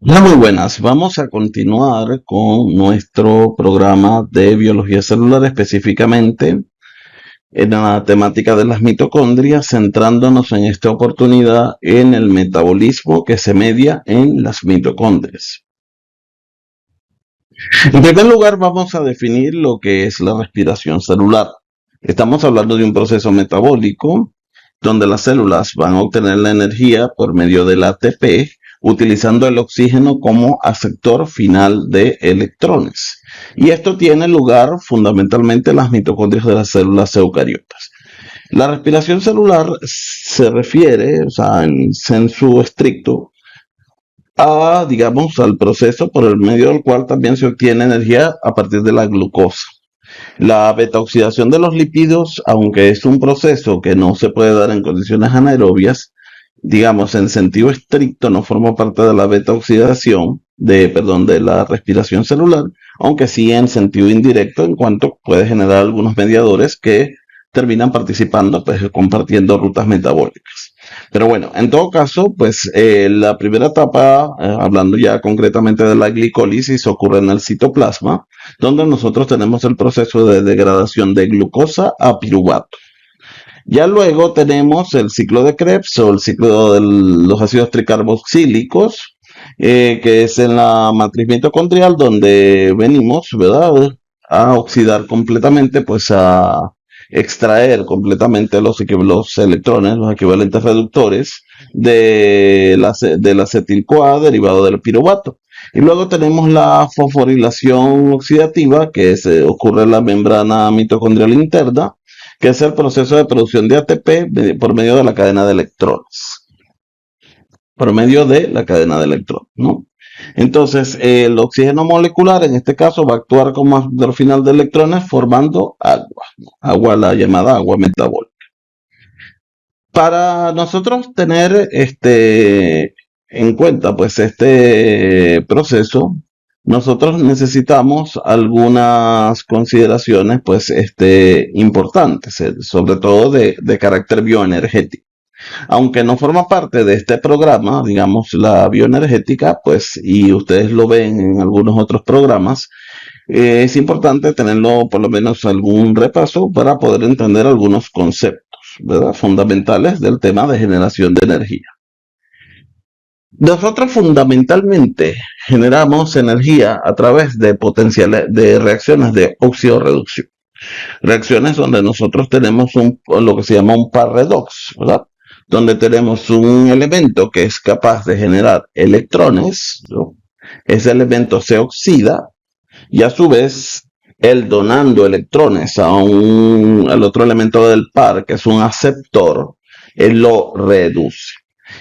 Hola, muy buenas. Vamos a continuar con nuestro programa de biología celular, específicamente en la temática de las mitocondrias, centrándonos en esta oportunidad en el metabolismo que se media en las mitocondrias. En primer lugar, vamos a definir lo que es la respiración celular. Estamos hablando de un proceso metabólico donde las células van a obtener la energía por medio del ATP, utilizando el oxígeno como aceptor final de electrones. Y esto tiene lugar fundamentalmente en las mitocondrias de las células eucariotas. La respiración celular se refiere, o sea, en sensu estricto, digamos, al proceso por el medio del cual también se obtiene energía a partir de la glucosa. La beta-oxidación de los lípidos, aunque es un proceso que no se puede dar en condiciones anaerobias, digamos, en sentido estricto no forma parte de la beta-oxidación, de la respiración celular, aunque sí en sentido indirecto en cuanto puede generar algunos mediadores que terminan participando, pues compartiendo rutas metabólicas. Pero bueno, en todo caso, pues la primera etapa, hablando ya concretamente de la glicólisis, ocurre en el citoplasma, donde nosotros tenemos el proceso de degradación de glucosa a piruvato. Ya luego tenemos el ciclo de Krebs o el ciclo de los ácidos tricarboxílicos, que es en la matriz mitocondrial donde venimos, ¿verdad? A oxidar completamente, pues a extraer completamente los electrones, los equivalentes reductores del acetil-CoA derivado del piruvato. Y luego tenemos la fosforilación oxidativa, que ocurre en la membrana mitocondrial interna, que es el proceso de producción de ATP por medio de la cadena de electrones. Por medio de la cadena de electrones, ¿no? Entonces, el oxígeno molecular, en este caso, va a actuar como aceptor final de electrones formando agua, ¿no? Agua, la llamada agua metabólica. Para nosotros tener en cuenta pues este proceso, nosotros necesitamos algunas consideraciones pues importantes, sobre todo de carácter bioenergético. Aunque no forma parte de este programa, digamos, la bioenergética, pues, y ustedes lo ven en algunos otros programas, es importante tenerlo por lo menos algún repaso para poder entender algunos conceptos, ¿verdad? Fundamentales del tema de generación de energía. Nosotros fundamentalmente generamos energía a través de potenciales, de reacciones de oxidorreducción. Reacciones donde nosotros tenemos lo que se llama un par redox, ¿verdad? Donde tenemos un elemento que es capaz de generar electrones, ¿no? Ese elemento se oxida y a su vez él donando electrones al otro elemento del par, que es un aceptor, él lo reduce.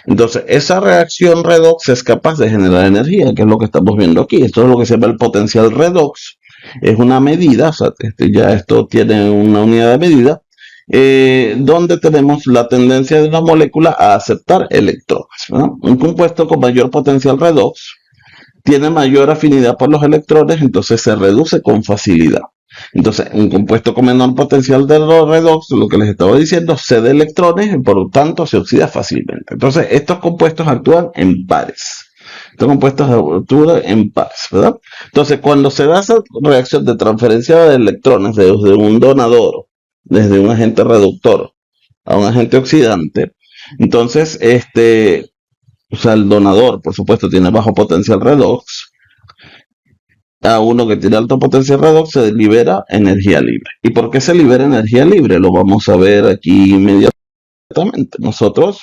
Entonces, esa reacción redox es capaz de generar energía, que es lo que estamos viendo aquí. Esto es lo que se llama el potencial redox. Es una medida, o sea, ya esto tiene una unidad de medida, donde tenemos la tendencia de una molécula a aceptar electrones, ¿no? Un compuesto con mayor potencial redox tiene mayor afinidad por los electrones, entonces se reduce con facilidad. Entonces, un compuesto con menor potencial de redox, lo que les estaba diciendo, cede electrones y por lo tanto se oxida fácilmente. Entonces, estos compuestos actúan en pares. Estos compuestos actúan en pares, ¿verdad? Entonces, cuando se da esa reacción de transferencia de electrones desde un donador, desde un agente reductor a un agente oxidante, entonces, o sea, el donador, por supuesto, tiene bajo potencial redox. A uno que tiene alto potencial redox se libera energía libre. ¿Y por qué se libera energía libre? Lo vamos a ver aquí inmediatamente. Nosotros,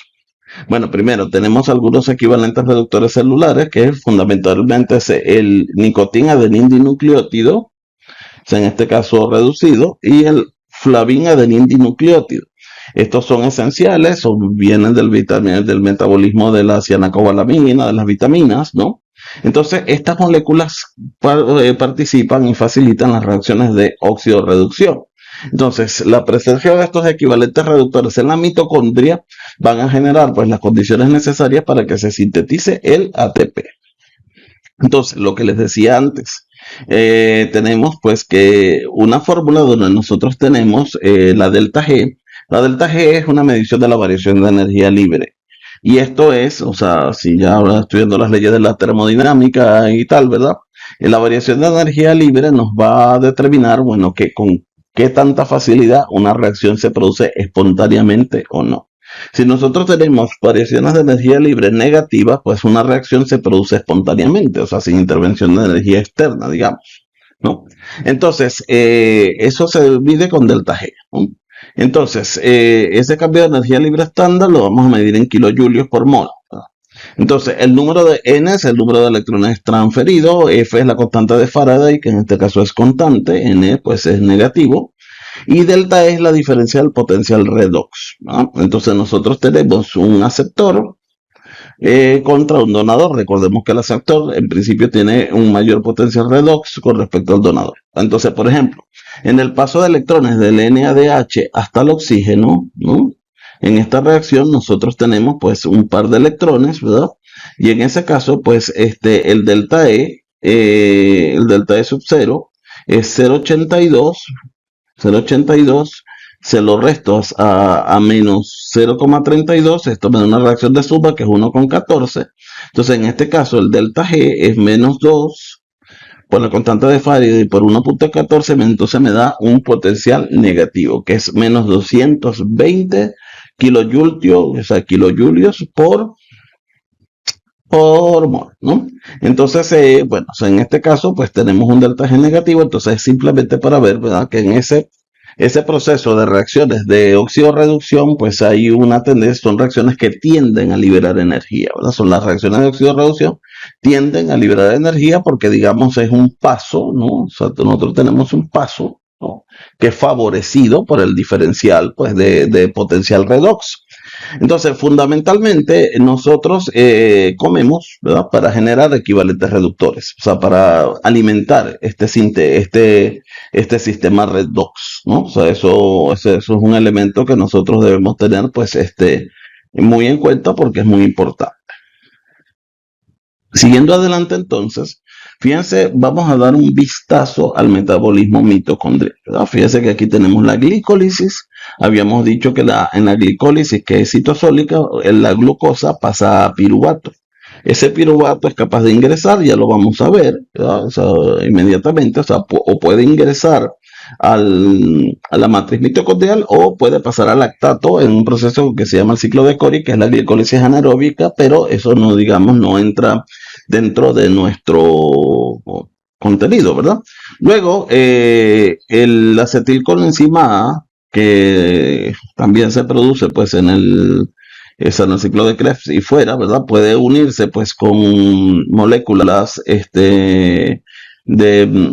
bueno, primero tenemos algunos equivalentes reductores celulares, que fundamentalmente es el nicotín adenín dinucleótido, o sea, en este caso reducido, y el flavín adenín dinucleótido. Estos son esenciales, vienen del metabolismo de la cianacobalamina, de las vitaminas, ¿no? Entonces, estas moléculas participan y facilitan las reacciones de oxidorreducción. Entonces, la presencia de estos equivalentes reductores en la mitocondria van a generar pues las condiciones necesarias para que se sintetice el ATP. Entonces, lo que les decía antes, tenemos pues que una fórmula donde nosotros tenemos la delta G. La delta G es una medición de la variación de energía libre. Y esto es, o sea, si ya ahora estudiando las leyes de la termodinámica y tal, ¿verdad? La variación de energía libre nos va a determinar, bueno, que con qué tanta facilidad una reacción se produce espontáneamente o no. Si nosotros tenemos variaciones de energía libre negativas, pues una reacción se produce espontáneamente, o sea, sin intervención de energía externa, digamos, ¿no? Entonces, eso se mide con delta G, ¿no? Entonces, ese cambio de energía libre estándar lo vamos a medir en kilojulios por mol. Entonces, el número de N es el número de electrones transferidos, F es la constante de Faraday, que en este caso es constante, N pues es negativo, y delta E es la diferencia del potencial redox, ¿no? Entonces, nosotros tenemos un aceptor contra un donador. Recordemos que el aceptor en principio tiene un mayor potencial redox con respecto al donador. Entonces, por ejemplo, en el paso de electrones del NADH hasta el oxígeno, ¿no? En esta reacción nosotros tenemos pues un par de electrones, ¿verdad? Y en ese caso, pues el delta E sub 0 es 0,82, 0,82, se lo resto a menos 0,32, esto me da una reacción de suma que es 1,14. Entonces, en este caso, el delta G es menos 2 por la constante de Faraday por 1,14, entonces me da un potencial negativo, que es menos 220 kilojulios, o sea, kilojulios por mol, ¿no? Entonces, bueno, o sea, en este caso, pues tenemos un delta G negativo, entonces simplemente para ver, ¿verdad? Que en ese proceso de reacciones de oxidorreducción, pues hay una tendencia, son reacciones que tienden a liberar energía, ¿verdad? Son las reacciones de oxidorreducción, tienden a liberar energía porque, digamos, es un paso, ¿no? O sea, nosotros tenemos un paso, ¿no? Que es favorecido por el diferencial, pues, de potencial redox. Entonces, fundamentalmente, nosotros comemos, ¿verdad? Para generar equivalentes reductores, o sea, para alimentar este sistema redox, ¿no? O sea, eso es un elemento que nosotros debemos tener, pues, muy en cuenta porque es muy importante. Siguiendo adelante entonces, fíjense, vamos a dar un vistazo al metabolismo mitocondrial, ¿verdad? Fíjense que aquí tenemos la glicólisis. Habíamos dicho que en la glicólisis, que es citosólica, la glucosa pasa a piruvato. Ese piruvato es capaz de ingresar, ya lo vamos a ver, ¿verdad? O sea, inmediatamente, o sea, o puede ingresar a la matriz mitocondrial o puede pasar al lactato en un proceso que se llama el ciclo de Cori, que es la glicólisis anaeróbica, pero eso no, digamos, no entra dentro de nuestro contenido, ¿verdad? Luego, el acetilcoenzima A, que también se produce pues es en el ciclo de Krebs y fuera, ¿verdad? Puede unirse pues con moléculas de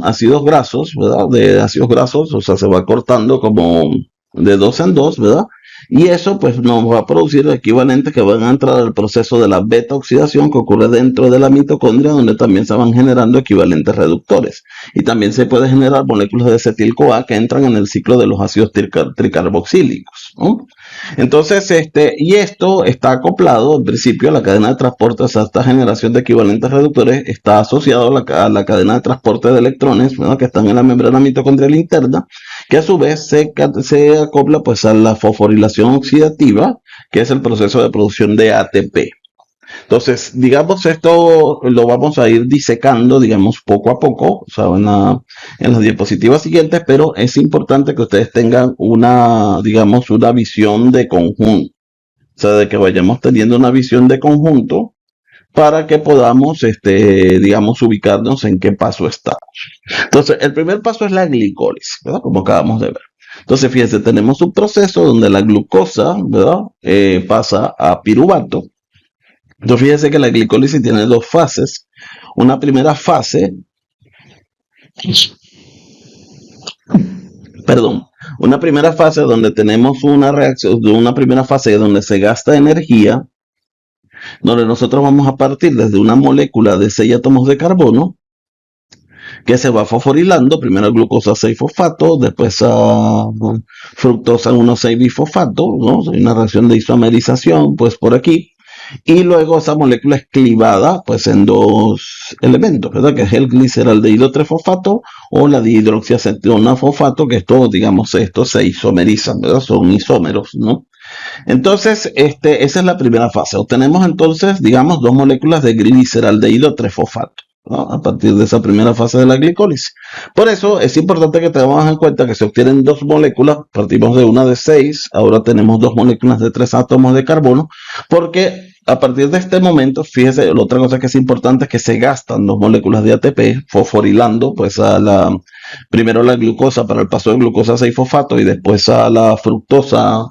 ácidos grasos, ¿verdad? De ácidos grasos, o sea, se va cortando como de dos en dos, ¿verdad? Y eso pues nos va a producir equivalentes que van a entrar al proceso de la beta oxidación que ocurre dentro de la mitocondria, donde también se van generando equivalentes reductores. Y también se puede generar moléculas de acetil-CoA que entran en el ciclo de los ácidos tricarboxílicos, ¿no? Entonces, y esto está acoplado, en principio, a la cadena de transporte, o sea, esta generación de equivalentes reductores está asociado a la cadena de transporte de electrones, ¿verdad? Que están en la membrana mitocondrial interna, que a su vez se acopla pues a la fosforilación oxidativa, que es el proceso de producción de ATP. Entonces, digamos, esto lo vamos a ir disecando, digamos, poco a poco, o sea, en las diapositivas siguientes, pero es importante que ustedes tengan digamos, una visión de conjunto, o sea, de que vayamos teniendo una visión de conjunto para que podamos, digamos, ubicarnos en qué paso estamos. Entonces, el primer paso es la glicólisis, ¿verdad? Como acabamos de ver. Entonces, fíjense, tenemos un proceso donde la glucosa, ¿verdad? Pasa a piruvato. Entonces, fíjense que la glicólisis tiene dos fases. Una primera fase, perdón, una primera fase donde tenemos una reacción, una primera fase donde se gasta energía, donde nosotros vamos a partir desde una molécula de 6 átomos de carbono que se va fosforilando, primero glucosa 6 fosfato, después a fructosa 1,6 bifosfato, ¿no? Hay una reacción de isomerización, pues por aquí. Y luego esa molécula es clivada pues en dos elementos, ¿verdad? Que es el gliceraldehído 3-fosfato o la dihidroxiacetona fosfato, que estos, digamos, estos se isomerizan, ¿verdad? Son isómeros, ¿no? Entonces, esa es la primera fase. Obtenemos entonces, digamos, dos moléculas de gliceraldehído 3-fosfato, ¿no? A partir de esa primera fase de la glicólisis. Por eso es importante que tengamos en cuenta que se obtienen dos moléculas, partimos de una de 6, ahora tenemos dos moléculas de 3 átomos de carbono, porque a partir de este momento, fíjese, la otra cosa que es importante es que se gastan dos moléculas de ATP fosforilando, pues primero la glucosa para el paso de glucosa a 6-fosfato y después a la fructosa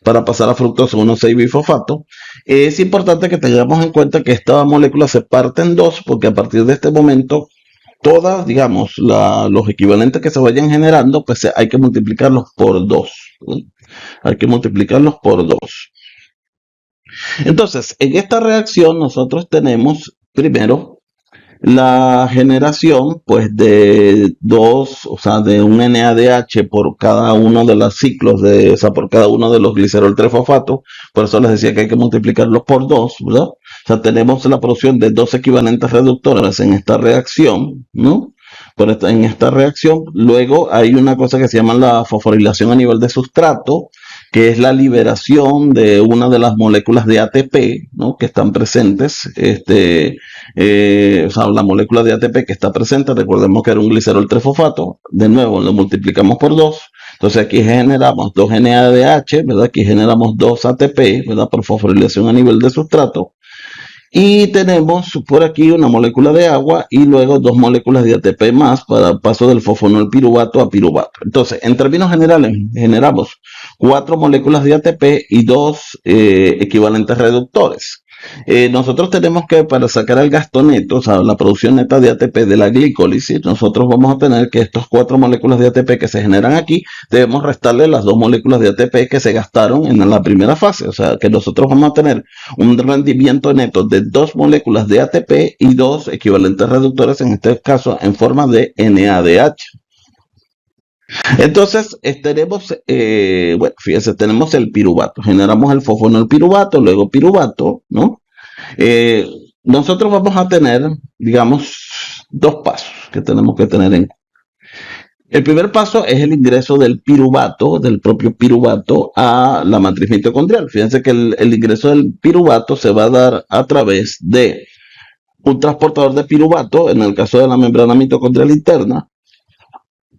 para pasar a fructosa 1,6-bifosfato. Es importante que tengamos en cuenta que esta molécula se parte en dos, porque a partir de este momento, todas, digamos, los equivalentes que se vayan generando, pues hay que multiplicarlos por dos. ¿Sí? Hay que multiplicarlos por dos. Entonces, en esta reacción nosotros tenemos primero la generación pues de dos, o sea, de un NADH por cada uno de los ciclos o sea, por cada uno de los glicerol 3-fosfato. Por eso les decía que hay que multiplicarlos por dos, ¿verdad? O sea, tenemos la producción de dos equivalentes reductores en esta reacción, ¿no? En esta reacción, luego hay una cosa que se llama la fosforilación a nivel de sustrato, que es la liberación de una de las moléculas de ATP, ¿no? Que están presentes, o sea, la molécula de ATP que está presente, recordemos que era un glicerol 3-fosfato, de nuevo lo multiplicamos por 2, entonces aquí generamos 2 NADH, ¿verdad? Aquí generamos 2 ATP, ¿verdad? Por fosforilación a nivel de sustrato, y tenemos por aquí una molécula de agua y luego dos moléculas de ATP más para el paso del fosfonol piruvato a piruvato. Entonces, en términos generales, generamos 4 moléculas de ATP y dos equivalentes reductores. Nosotros tenemos que, para sacar el gasto neto, o sea, la producción neta de ATP de la glicólisis, nosotros vamos a tener que estas 4 moléculas de ATP que se generan aquí, debemos restarle las 2 moléculas de ATP que se gastaron en la primera fase. O sea, que nosotros vamos a tener un rendimiento neto de 2 moléculas de ATP y dos equivalentes reductores, en este caso en forma de NADH. Entonces, tenemos, bueno, fíjense, tenemos el piruvato, generamos el fosfonol piruvato, luego piruvato, ¿no? Eh, Nosotros vamos a tener, digamos, dos pasos que tenemos que tener en cuenta. El primer paso es el ingreso del piruvato, del propio piruvato, a la matriz mitocondrial. Fíjense que el ingreso del piruvato se va a dar a través de un transportador de piruvato, en el caso de la membrana mitocondrial interna,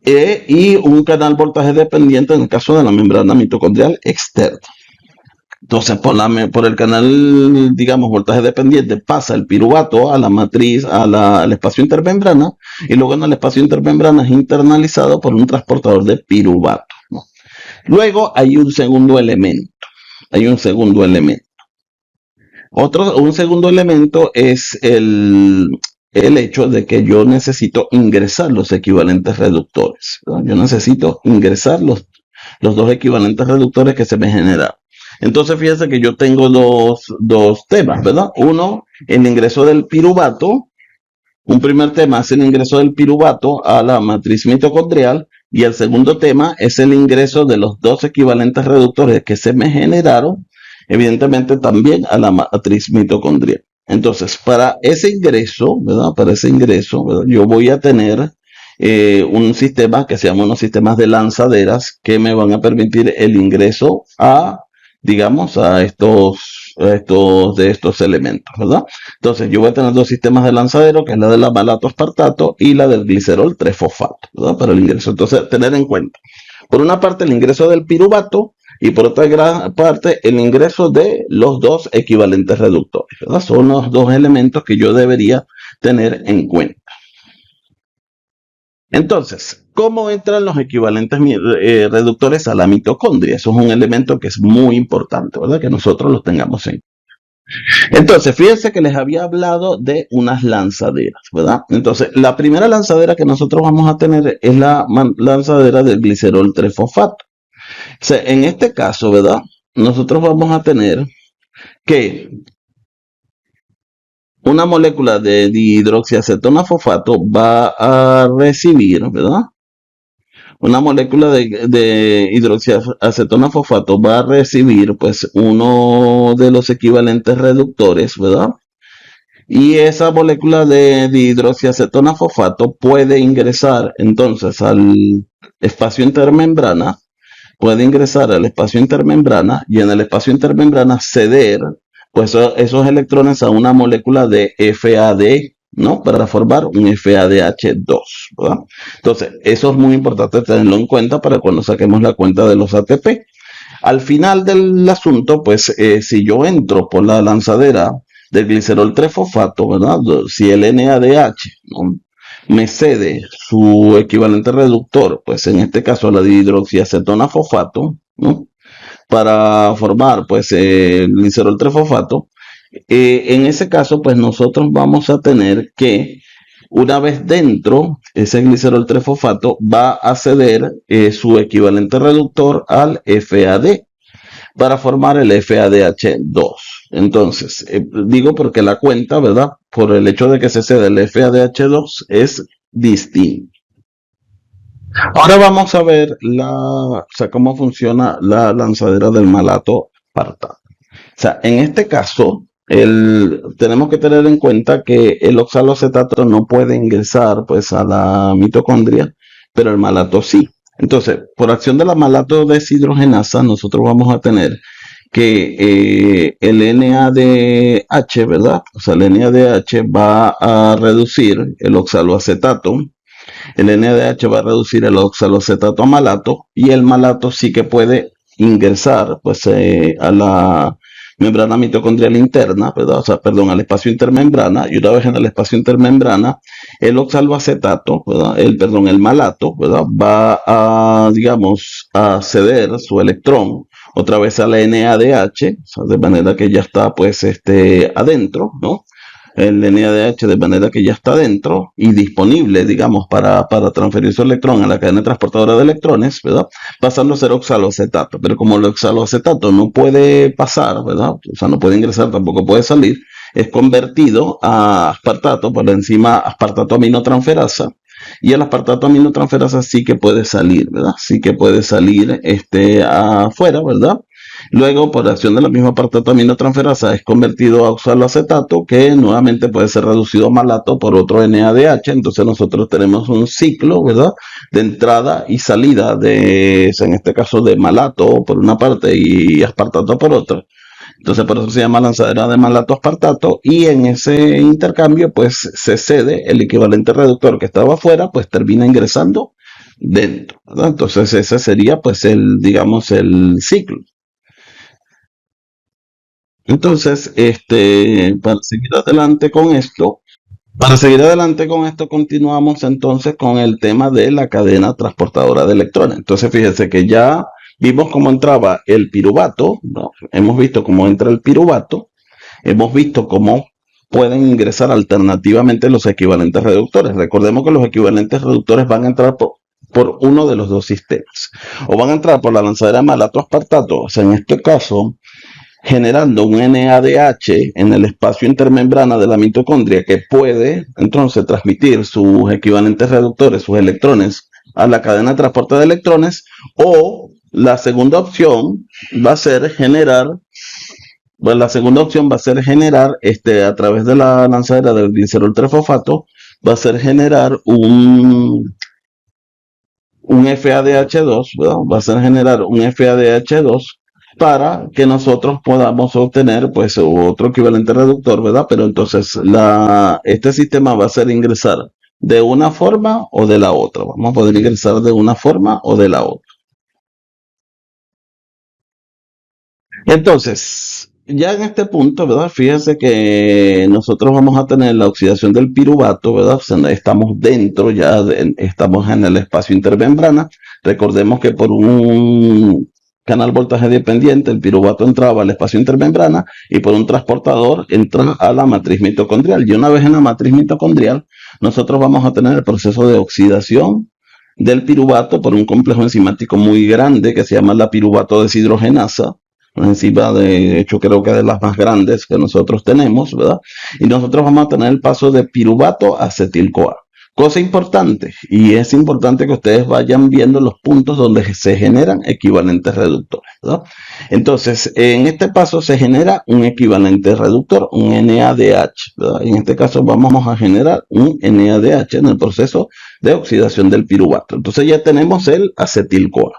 y un canal voltaje dependiente en el caso de la membrana mitocondrial externa. Entonces, por el canal, digamos, voltaje dependiente, pasa el piruvato a la matriz, al espacio intermembrana, y luego en el espacio intermembrana es internalizado por un transportador de piruvato, ¿no? Luego hay un segundo elemento. Hay un segundo elemento. Un segundo elemento es el hecho de que yo necesito ingresar los equivalentes reductores, ¿verdad? Yo necesito ingresar los dos equivalentes reductores que se me generaron. Entonces, fíjense que yo tengo dos temas, ¿verdad? Uno, el ingreso del piruvato. Un primer tema es el ingreso del piruvato a la matriz mitocondrial. Y el segundo tema es el ingreso de los dos equivalentes reductores que se me generaron, evidentemente también a la matriz mitocondrial. Entonces, para ese ingreso, ¿verdad? Para ese ingreso, ¿verdad? Yo voy a tener un sistema que se llama unos sistemas de lanzaderas que me van a permitir el ingreso a, digamos, de estos elementos, ¿verdad? Entonces, yo voy a tener dos sistemas de lanzadero, que es la de la malato aspartato y la del glicerol 3-fosfato, ¿verdad? Para el ingreso. Entonces, tener en cuenta, por una parte, el ingreso del piruvato y por otra gran parte, el ingreso de los dos equivalentes reductores, ¿verdad? Son los dos elementos que yo debería tener en cuenta. Entonces, ¿cómo entran los equivalentes reductores a la mitocondria? Eso es un elemento que es muy importante, ¿verdad? Que nosotros los tengamos en cuenta. Entonces, fíjense que les había hablado de unas lanzaderas, ¿verdad? Entonces, la primera lanzadera que nosotros vamos a tener es la lanzadera del glicerol 3-fosfato. O sea, en este caso, ¿verdad? Nosotros vamos a tener que una molécula de dihidroxiacetona fosfato va a recibir, ¿verdad? Una molécula de hidroxiacetona fosfato va a recibir, pues, uno de los equivalentes reductores, ¿verdad? Y esa molécula de dihidroxiacetona fosfato puede ingresar entonces al espacio intermembrana puede ingresar al espacio intermembrana y en el espacio intermembrana ceder pues esos electrones a una molécula de FAD, ¿no? Para formar un FADH2, ¿verdad? Entonces, eso es muy importante tenerlo en cuenta para cuando saquemos la cuenta de los ATP. Al final del asunto, pues si yo entro por la lanzadera del glicerol 3-fosfato, ¿verdad? Si el NADH, ¿no?, me cede su equivalente reductor, pues en este caso la dihidroxiacetona fosfato, ¿no?, para formar pues el glicerol 3-fosfato, en ese caso pues nosotros vamos a tener que una vez dentro, ese glicerol 3-fosfato va a ceder su equivalente reductor al FAD para formar el FADH2. Entonces, digo porque la cuenta, ¿verdad? Por el hecho de que se cede el FADH2 es distinta. Ahora vamos a ver o sea, cómo funciona la lanzadera del malato aspartato. O sea, en este caso, tenemos que tener en cuenta que el oxaloacetato no puede ingresar pues a la mitocondria, pero el malato sí. Entonces, por acción de la malato deshidrogenasa, nosotros vamos a tener que el NADH, ¿verdad? O sea, el NADH va a reducir el oxaloacetato, el NADH va a reducir el oxaloacetato a malato y el malato sí que puede ingresar pues a la membrana mitocondrial interna, ¿verdad? O sea, perdón, al espacio intermembrana, y una vez en el espacio intermembrana, el oxaloacetato, ¿verdad? El malato, ¿verdad? Va a, digamos, a ceder su electrón otra vez a la NADH, o sea, de manera que ya está pues adentro, ¿no? El NADH, de manera que ya está dentro y disponible, digamos, para transferir su electrón a la cadena transportadora de electrones, ¿verdad? Pasando a ser oxaloacetato. Pero como el oxaloacetato no puede pasar, ¿verdad? O sea, no puede ingresar, tampoco puede salir, es convertido a aspartato, por encima aspartato aminotransferasa, y el aspartato aminotransferasa sí que puede salir, ¿verdad? Sí que puede salir afuera, ¿verdad? Luego, por acción de la misma aspartato aminotransferasa, es convertido a oxaloacetato, que nuevamente puede ser reducido a malato por otro NADH. Entonces nosotros tenemos un ciclo, ¿verdad?, de entrada y salida en este caso, de malato por una parte y aspartato por otra. Entonces por eso se llama lanzadera de malato aspartato, y en ese intercambio pues se cede el equivalente reductor que estaba afuera, pues termina ingresando dentro, ¿verdad? Entonces ese sería pues digamos, el ciclo. Entonces, para seguir adelante con esto, continuamos entonces con el tema de la cadena transportadora de electrones. Entonces, fíjese que ya vimos cómo entraba el piruvato, ¿no? Hemos visto cómo entra el piruvato, hemos visto cómo pueden ingresar alternativamente los equivalentes reductores. Recordemos que los equivalentes reductores van a entrar por uno de los dos sistemas. O van a entrar por la lanzadera malato aspartato, o sea, en este caso generando un NADH en el espacio intermembrana de la mitocondria, que puede entonces transmitir sus equivalentes reductores, sus electrones, a la cadena de transporte de electrones. O la segunda opción va a ser generar, a través de la lanzadera del glicerol 3-fosfato, va a ser generar un FADH2, ¿verdad? Va a ser generar un FADH2 para que nosotros podamos obtener pues otro equivalente reductor, ¿verdad? Pero entonces este sistema va a ser ingresar de una forma o de la otra. Vamos a poder ingresar de una forma o de la otra. Entonces, ya en este punto, ¿verdad? Fíjense que nosotros vamos a tener la oxidación del piruvato, ¿verdad? O sea, estamos dentro, estamos en el espacio intermembrana. Recordemos que por un canal voltaje dependiente, el piruvato entraba al espacio intermembrana, y por un transportador entra a la matriz mitocondrial. Y una vez en la matriz mitocondrial, nosotros vamos a tener el proceso de oxidación del piruvato por un complejo enzimático muy grande que se llama la piruvato deshidrogenasa, una enzima, de hecho creo que de las más grandes que nosotros tenemos, ¿verdad? Y nosotros vamos a tener el paso de piruvato a acetil-CoA. Cosa importante, y es importante que ustedes vayan viendo los puntos donde se generan equivalentes reductores, ¿verdad? Entonces, en este paso se genera un equivalente reductor, un NADH, ¿verdad? En este caso vamos a generar un NADH en el proceso de oxidación del piruvato. Entonces ya tenemos el acetil-CoA.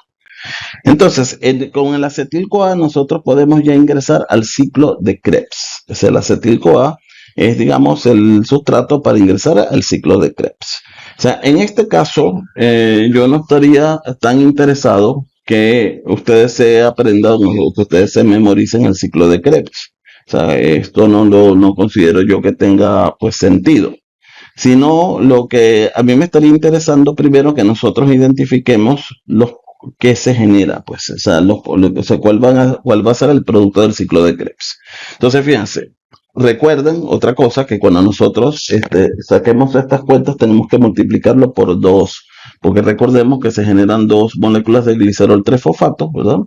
Entonces, con el acetil-CoA nosotros podemos ya ingresar al ciclo de Krebs. Es el acetil-CoA es, digamos, el sustrato para ingresar al ciclo de Krebs. O sea, en este caso, yo no estaría tan interesado que ustedes se aprendan o que ustedes se memoricen el ciclo de Krebs. O sea, esto no considero yo que tenga pues sentido, sino lo que a mí me estaría interesando primero que nosotros identifiquemos los que se genera, pues, o sea, o sea, cuál va a ser el producto del ciclo de Krebs. Entonces, fíjense, recuerden otra cosa, que cuando nosotros saquemos estas cuentas tenemos que multiplicarlo por 2, porque recordemos que se generan dos moléculas de glicerol 3-fosfato, ¿verdad?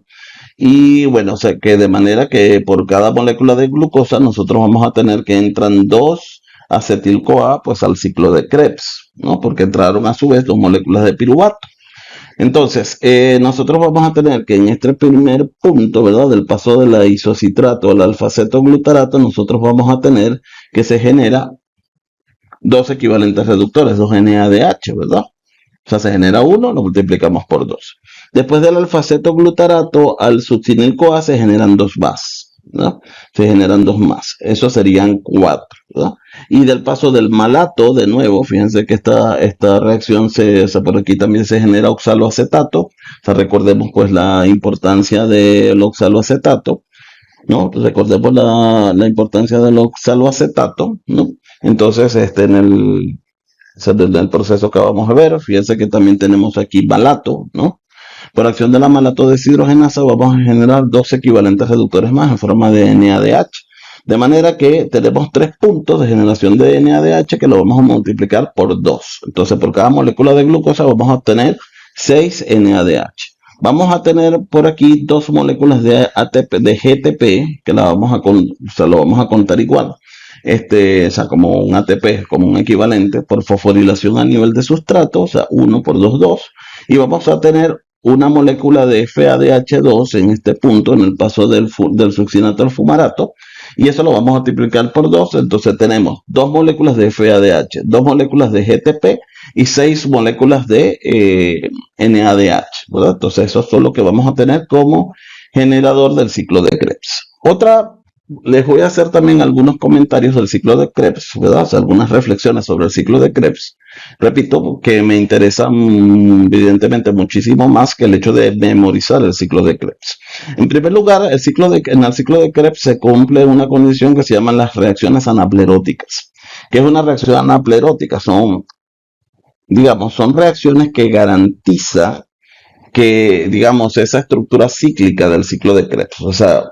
Y bueno, o sea que de manera que por cada molécula de glucosa nosotros vamos a tener que entran dos acetil-CoA pues al ciclo de Krebs, ¿no? Porque entraron a su vez dos moléculas de piruvato. Entonces, nosotros vamos a tener que en este primer punto, ¿verdad? Del paso de la isocitrato al alfa-cetoglutarato, nosotros vamos a tener que se genera dos equivalentes reductores, dos NADH, ¿verdad? O sea, se genera uno, lo multiplicamos por 2. Después del alfa-cetoglutarato al succinil-CoA se generan dos más, ¿no? Se generan dos más. Eso serían 4, ¿verdad? Y del paso del malato, de nuevo, fíjense que esta reacción, o sea, por aquí también se genera oxaloacetato. O sea, recordemos pues la importancia del oxaloacetato, ¿no? Recordemos la importancia del oxaloacetato, ¿no? Entonces, en el proceso que vamos a ver, fíjense que también tenemos aquí malato, ¿no? Por acción de la malato deshidrogenasa vamos a generar dos equivalentes reductores más en forma de NADH. De manera que tenemos 3 puntos de generación de NADH que lo vamos a multiplicar por 2. Entonces, por cada molécula de glucosa vamos a obtener 6 NADH. Vamos a tener por aquí dos moléculas de ATP, de GTP, que lo vamos a contar igual. O sea, como un ATP, como un equivalente por fosforilación a nivel de sustrato, o sea, 1 por 2, 2. Y vamos a tener una molécula de FADH2 en este punto, en el paso del succinato al fumarato, y eso lo vamos a multiplicar por 2. Entonces tenemos dos moléculas de FADH, dos moléculas de GTP y 6 moléculas de NADH, ¿verdad? Entonces eso es lo que vamos a tener como generador del ciclo de Krebs. Les voy a hacer también algunos comentarios del ciclo de Krebs, ¿verdad? O sea, algunas reflexiones sobre el ciclo de Krebs. Repito, que me interesan evidentemente muchísimo más que el hecho de memorizar el ciclo de Krebs. En primer lugar, en el ciclo de Krebs se cumple una condición que se llaman las reacciones anapleróticas. ¿Qué es una reacción anaplerótica? Son reacciones que garantizan que, digamos, esa estructura cíclica del ciclo de Krebs. O sea,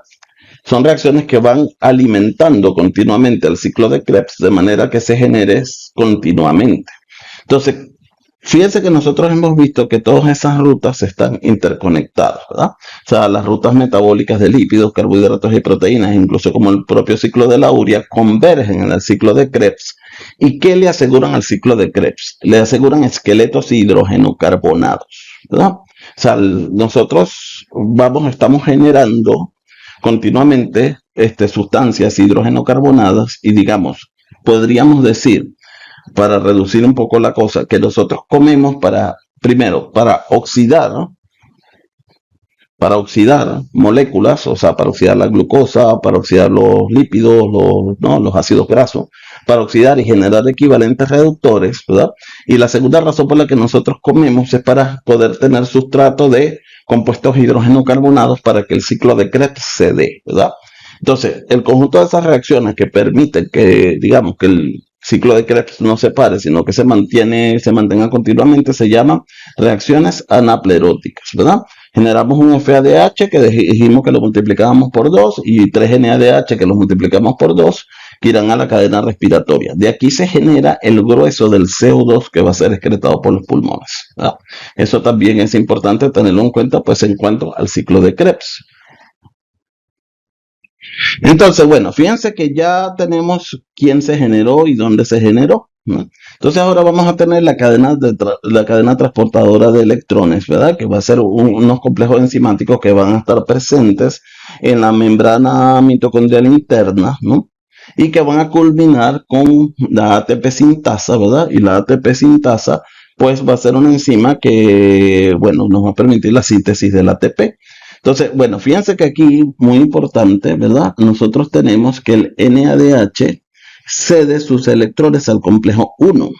son reacciones que van alimentando continuamente el ciclo de Krebs de manera que se genere continuamente. Entonces, fíjense que nosotros hemos visto que todas esas rutas están interconectadas, ¿verdad? O sea, las rutas metabólicas de lípidos, carbohidratos y proteínas, incluso como el propio ciclo de la urea, convergen en el ciclo de Krebs. ¿Y qué le aseguran al ciclo de Krebs? Le aseguran esqueletos hidrogenocarbonados, ¿verdad? O sea, nosotros estamos generando continuamente sustancias hidrogenocarbonadas y digamos, podríamos decir, para reducir un poco la cosa, que nosotros comemos primero, para oxidar moléculas, o sea, para oxidar la glucosa, para oxidar los lípidos, los ácidos grasos, para oxidar y generar equivalentes reductores, ¿verdad? Y la segunda razón por la que nosotros comemos es para poder tener sustrato de compuestos hidrogenocarbonados para que el ciclo de Krebs se dé, ¿verdad? Entonces, el conjunto de esas reacciones que permiten que, digamos, que el ciclo de Krebs no se pare, sino que se mantenga continuamente, se llaman reacciones anapleróticas, ¿verdad? Generamos un FADH que dijimos que lo multiplicábamos por 2 y 3 NADH que lo multiplicamos por 2 que irán a la cadena respiratoria. De aquí se genera el grueso del CO2 que va a ser excretado por los pulmones, ¿verdad? Eso también es importante tenerlo en cuenta pues en cuanto al ciclo de Krebs. Entonces, bueno, fíjense que ya tenemos quién se generó y dónde se generó, ¿no? Entonces ahora vamos a tener la cadena transportadora de electrones, ¿verdad? Que va a ser unos complejos enzimáticos que van a estar presentes en la membrana mitocondrial interna, ¿no? Y que van a culminar con la ATP sintasa, ¿verdad? Y la ATP sintasa pues va a ser una enzima que, bueno, nos va a permitir la síntesis del ATP. Entonces, bueno, fíjense que aquí, muy importante, ¿verdad? Nosotros tenemos que el NADH cede sus electrones al complejo 1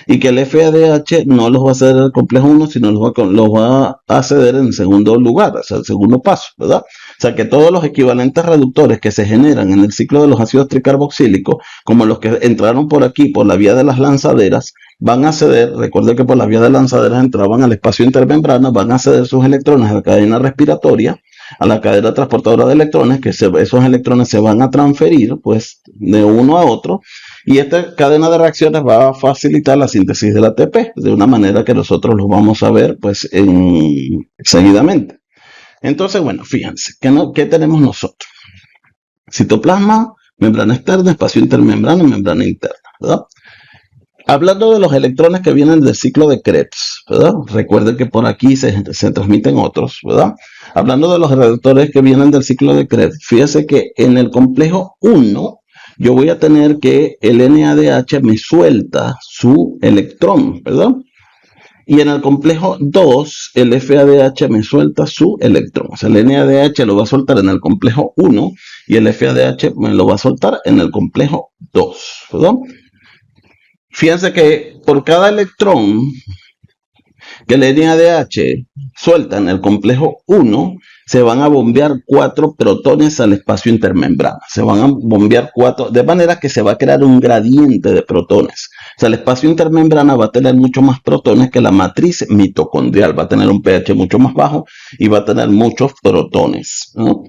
y que el FADH no los va a ceder al complejo 1, sino los va a ceder en segundo lugar, o sea, el segundo paso, ¿verdad? O sea, que todos los equivalentes reductores que se generan en el ciclo de los ácidos tricarboxílicos, como los que entraron por aquí, por la vía de las lanzaderas, van a ceder, recuerden que por la vía de lanzaderas entraban al espacio intermembrana, van a ceder sus electrones a la cadena respiratoria, a la cadena transportadora de electrones, que esos electrones se van a transferir, pues, de uno a otro, y esta cadena de reacciones va a facilitar la síntesis del ATP, de una manera que nosotros lo vamos a ver, pues, seguidamente. Entonces, bueno, fíjense, ¿qué tenemos nosotros? Citoplasma, membrana externa, espacio intermembrana, membrana interna, ¿verdad? Hablando de los electrones que vienen del ciclo de Krebs, ¿verdad? Recuerden que por aquí se transmiten otros, ¿verdad? Hablando de los reductores que vienen del ciclo de Krebs, fíjense que en el complejo 1 yo voy a tener que el NADH me suelta su electrón, ¿verdad? Y en el complejo 2, el FADH me suelta su electrón. O sea, el NADH lo va a soltar en el complejo 1 y el FADH me lo va a soltar en el complejo 2, ¿verdad? Fíjense que por cada electrón que el NADH suelta en el complejo 1, se van a bombear 4 protones al espacio intermembrana. Se van a bombear 4, de manera que se va a crear un gradiente de protones. O sea, el espacio intermembrana va a tener mucho más protones que la matriz mitocondrial. Va a tener un pH mucho más bajo y va a tener muchos protones, ¿no?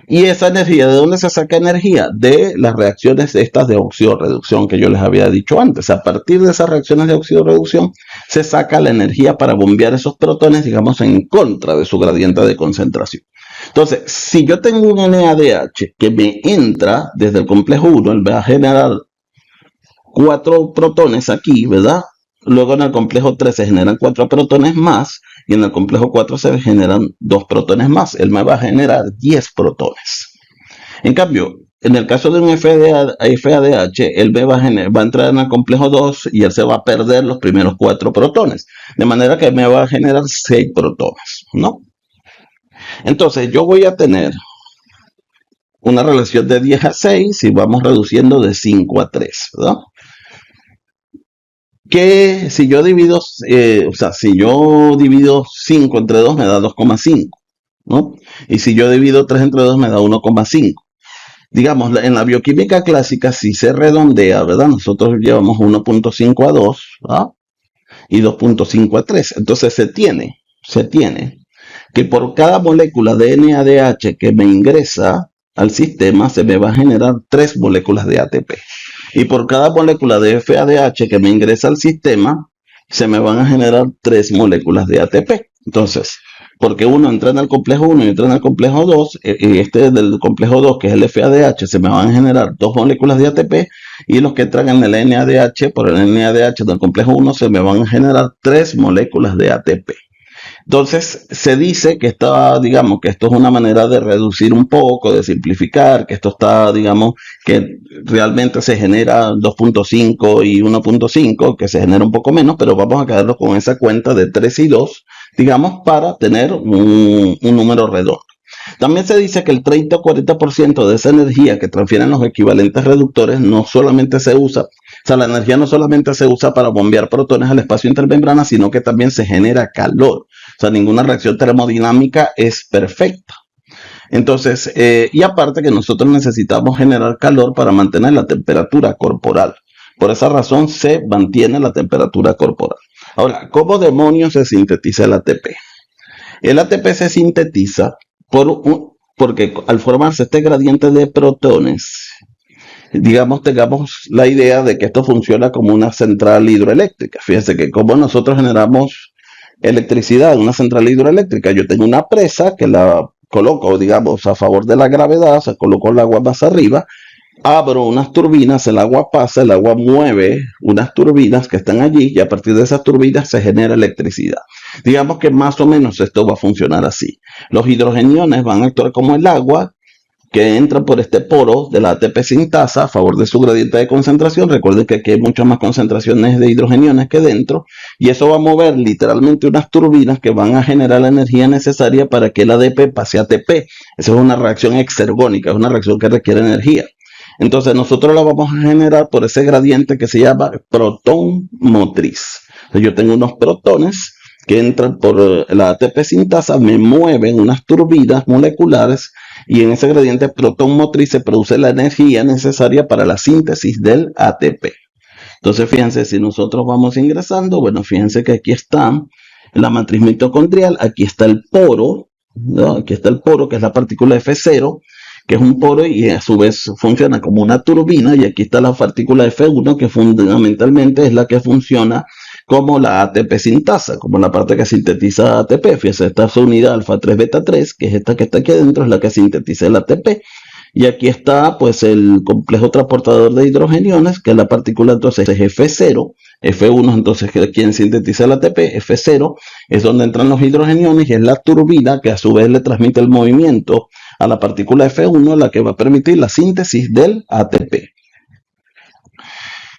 Y esa energía, ¿de dónde se saca energía? De las reacciones estas de oxidorreducción que yo les había dicho antes. A partir de esas reacciones de oxidorreducción se saca la energía para bombear esos protones, digamos, en contra de su gradiente de concentración. Entonces, si yo tengo un NADH que me entra desde el complejo 1, él va a generar 4 protones aquí, ¿verdad? Luego en el complejo 3 se generan 4 protones más y en el complejo 4 se generan 2 protones más. Él me va a generar 10 protones. En cambio, en el caso de un FADH, él va a entrar en el complejo 2 y él se va a perder los primeros 4 protones. De manera que me va a generar 6 protones, ¿no? Entonces yo voy a tener una relación de 10 a 6 y vamos reduciendo de 5 a 3, ¿verdad? Que si yo divido, si yo divido 5 entre 2 me da 2,5, ¿no? Y si yo divido 3 entre 2 me da 1,5. Digamos, en la bioquímica clásica, si se redondea, ¿verdad? Nosotros llevamos 1,5 a 2, ¿verdad? Y 2,5 a 3. Entonces se tiene que por cada molécula de NADH que me ingresa al sistema, se me va a generar 3 moléculas de ATP. Y por cada molécula de FADH que me ingresa al sistema, se me van a generar 3 moléculas de ATP. Entonces, porque uno entra en el complejo 1 y entra en el complejo 2, y este del complejo 2, que es el FADH, se me van a generar 2 moléculas de ATP, y los que entran en el NADH, por el NADH del complejo 1, se me van a generar 3 moléculas de ATP. Entonces, se dice que digamos, que esto es una manera de reducir un poco, de simplificar, que esto está, digamos, que realmente se genera 2,5 y 1,5, que se genera un poco menos, pero vamos a quedarnos con esa cuenta de 3 y 2, digamos, para tener un número redondo. También se dice que el 30 o 40% de esa energía que transfieren los equivalentes reductores no solamente se usa, o sea, la energía no solamente se usa para bombear protones al espacio intermembrana, sino que también se genera calor. O sea, ninguna reacción termodinámica es perfecta. Entonces, y aparte que nosotros necesitamos generar calor para mantener la temperatura corporal. Por esa razón se mantiene la temperatura corporal. Ahora, ¿cómo demonios se sintetiza el ATP? El ATP se sintetiza porque al formarse este gradiente de protones, digamos, tengamos la idea de que esto funciona como una central hidroeléctrica. Fíjense que como nosotros generamos electricidad en una central hidroeléctrica, yo tengo una presa que la coloco, digamos, a favor de la gravedad, o sea, coloco el agua más arriba, abro unas turbinas, el agua pasa, el agua mueve unas turbinas que están allí y a partir de esas turbinas se genera electricidad. Digamos que más o menos esto va a funcionar así. Los hidrogeniones van a actuar como el agua que entra por este poro de la ATP sintasa a favor de su gradiente de concentración. Recuerden que aquí hay muchas más concentraciones de hidrogeniones que dentro, y eso va a mover literalmente unas turbinas que van a generar la energía necesaria para que el ADP pase a ATP. Esa es una reacción exergónica, es una reacción que requiere energía. Entonces nosotros la vamos a generar por ese gradiente que se llama protón motriz. Entonces, yo tengo unos protones que entran por la ATP sintasa, me mueven unas turbinas moleculares, y en ese gradiente protón motriz se produce la energía necesaria para la síntesis del ATP. Entonces, fíjense, si nosotros vamos ingresando, bueno, fíjense que aquí está la matriz mitocondrial, aquí está el poro, ¿no? Aquí está el poro, que es la partícula F0, que es un poro y a su vez funciona como una turbina, y aquí está la partícula F1, que fundamentalmente es la que funciona como la ATP sintasa, como la parte que sintetiza ATP. Fíjense, esta es su unidad alfa 3 beta 3, que es esta que está aquí adentro, es la que sintetiza el ATP. Y aquí está pues el complejo transportador de hidrogeniones, que es la partícula entonces F0, F1 entonces quien sintetiza el ATP, F0 es donde entran los hidrogeniones y es la turbina que a su vez le transmite el movimiento a la partícula F1, la que va a permitir la síntesis del ATP.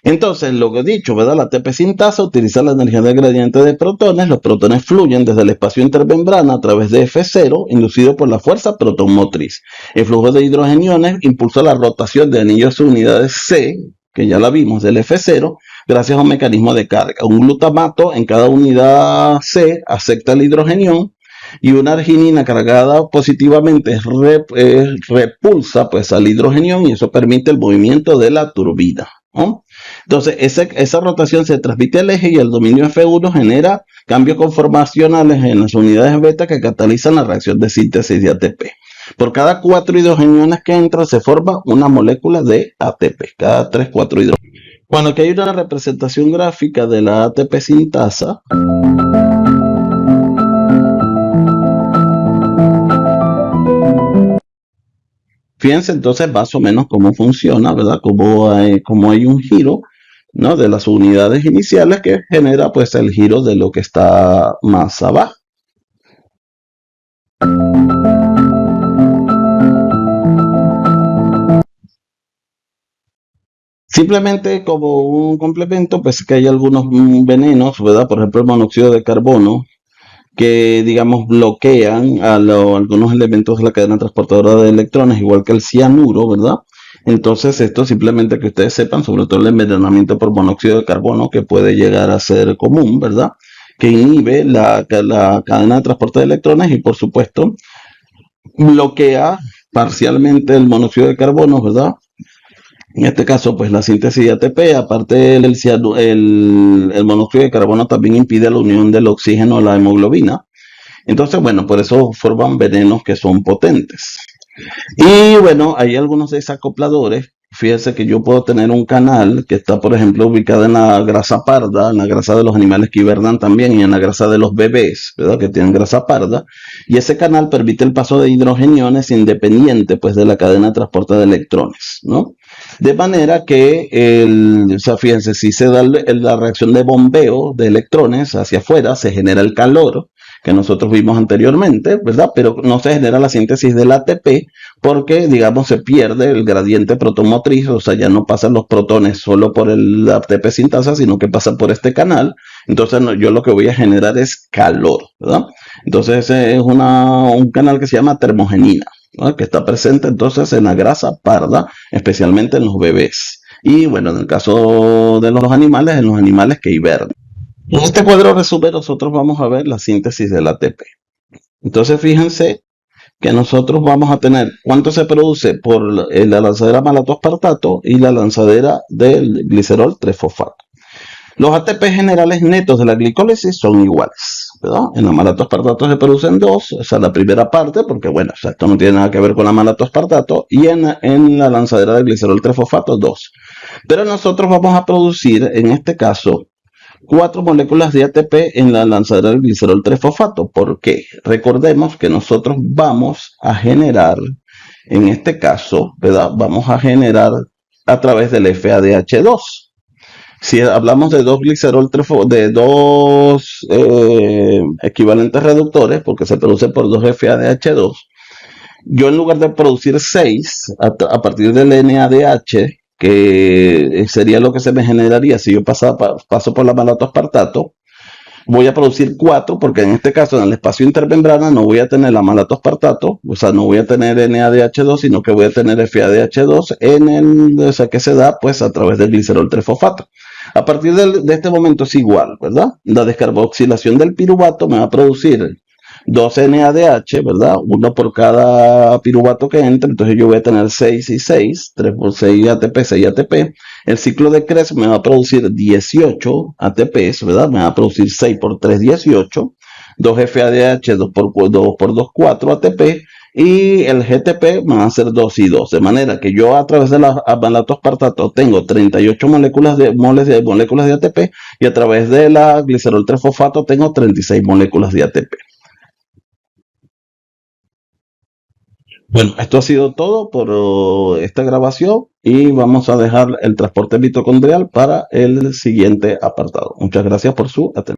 Entonces, lo que he dicho, ¿verdad? La ATP sintasa utiliza la energía del gradiente de protones. Los protones fluyen desde el espacio intermembrana a través de F0, inducido por la fuerza protomotriz. El flujo de hidrogeniones impulsa la rotación de anillos de unidades C, que ya la vimos, del F0, gracias a un mecanismo de carga. Un glutamato en cada unidad C acepta el hidrogenión, y una arginina cargada positivamente repulsa pues al hidrogenión, y eso permite el movimiento de la turbina, ¿no? Entonces, esa rotación se transmite al eje, y el dominio F1 genera cambios conformacionales en las unidades beta que catalizan la reacción de síntesis de ATP. Por cada 4 hidrogeniones que entran se forma una molécula de ATP, cada 3, 4 hidrogeniones. Cuando aquí hay una representación gráfica de la ATP sintasa, fíjense entonces más o menos cómo funciona, ¿verdad? Cómo hay un giro, ¿no? De las unidades iniciales que genera pues el giro de lo que está más abajo. Simplemente como un complemento, pues que hay algunos venenos, ¿verdad? Por ejemplo, el monóxido de carbono, que digamos bloquean algunos elementos de la cadena transportadora de electrones, igual que el cianuro, ¿verdad? Entonces, esto simplemente que ustedes sepan, sobre todo el envenenamiento por monóxido de carbono, que puede llegar a ser común, ¿verdad? Que inhibe la cadena de transporte de electrones, y por supuesto bloquea parcialmente el monóxido de carbono, ¿verdad? En este caso, pues la síntesis de ATP, aparte el monóxido de carbono también impide la unión del oxígeno a la hemoglobina. Entonces, bueno, por eso forman venenos que son potentes. Y bueno, hay algunos desacopladores. Fíjense que yo puedo tener un canal que está, por ejemplo, ubicado en la grasa parda, en la grasa de los animales que hibernan también, y en la grasa de los bebés, ¿verdad? Que tienen grasa parda. Y ese canal permite el paso de hidrogeniones independiente, pues, de la cadena de transporte de electrones, ¿no? De manera que, o sea, fíjense, si se da la reacción de bombeo de electrones hacia afuera, se genera el calor que nosotros vimos anteriormente, ¿verdad? Pero no se genera la síntesis del ATP, porque, digamos, se pierde el gradiente protomotriz, o sea, ya no pasan los protones solo por el ATP sintasa, sino que pasan por este canal. Entonces, yo lo que voy a generar es calor, ¿verdad? Entonces, ese es un canal que se llama termogenina, ¿no? Que está presente entonces en la grasa parda, especialmente en los bebés. Y bueno, en el caso de los animales, en los animales que hibernan. En este cuadro resumen nosotros vamos a ver la síntesis del ATP. Entonces fíjense que nosotros vamos a tener cuánto se produce por la lanzadera malatoaspartato y la lanzadera del glicerol 3-fosfato. Los ATP generales netos de la glicólisis son iguales, ¿verdad? En la malatoaspartato se producen 2, o sea, la primera parte, porque bueno, o sea, esto no tiene nada que ver con la malatoaspartato, y en la lanzadera del glicerol 3-fosfato 2. Pero nosotros vamos a producir, en este caso, 4 moléculas de ATP en la lanzadera del glicerol 3-fosfato. ¿Por qué? Recordemos que nosotros vamos a generar, en este caso, ¿verdad? Vamos a generar a través del FADH2. Si hablamos de dos glicerol de dos equivalentes reductores, porque se produce por dos FADH2, Yo en lugar de producir 6 a partir del NADH, que sería lo que se me generaría si yo paso por la malatoaspartato, voy a producir 4 porque en este caso en el espacio intermembrana no voy a tener la malatoaspartato, o sea, no voy a tener NADH2, sino que voy a tener FADH2 o sea, que se da pues a través del glicerol 3-fosfato. A partir de este momento es igual, ¿verdad? La descarboxilación del piruvato me va a producir 2 NADH, ¿verdad? Uno por cada piruvato que entre, entonces yo voy a tener 6 y 6, 3 por 6 ATP, 6 ATP. El ciclo de Krebs me va a producir 18 ATPs, ¿verdad? Me va a producir 6 por 3, 18. 2 FADH, 2 por 2, 4 ATP. Y el GTP me va a ser 2 y 2. De manera que yo a través de la malatoaspartato tengo 38 moléculas de ATP y a través de la glicerol 3-fosfato tengo 36 moléculas de ATP. Bueno, esto ha sido todo por esta grabación y vamos a dejar el transporte mitocondrial para el siguiente apartado. Muchas gracias por su atención.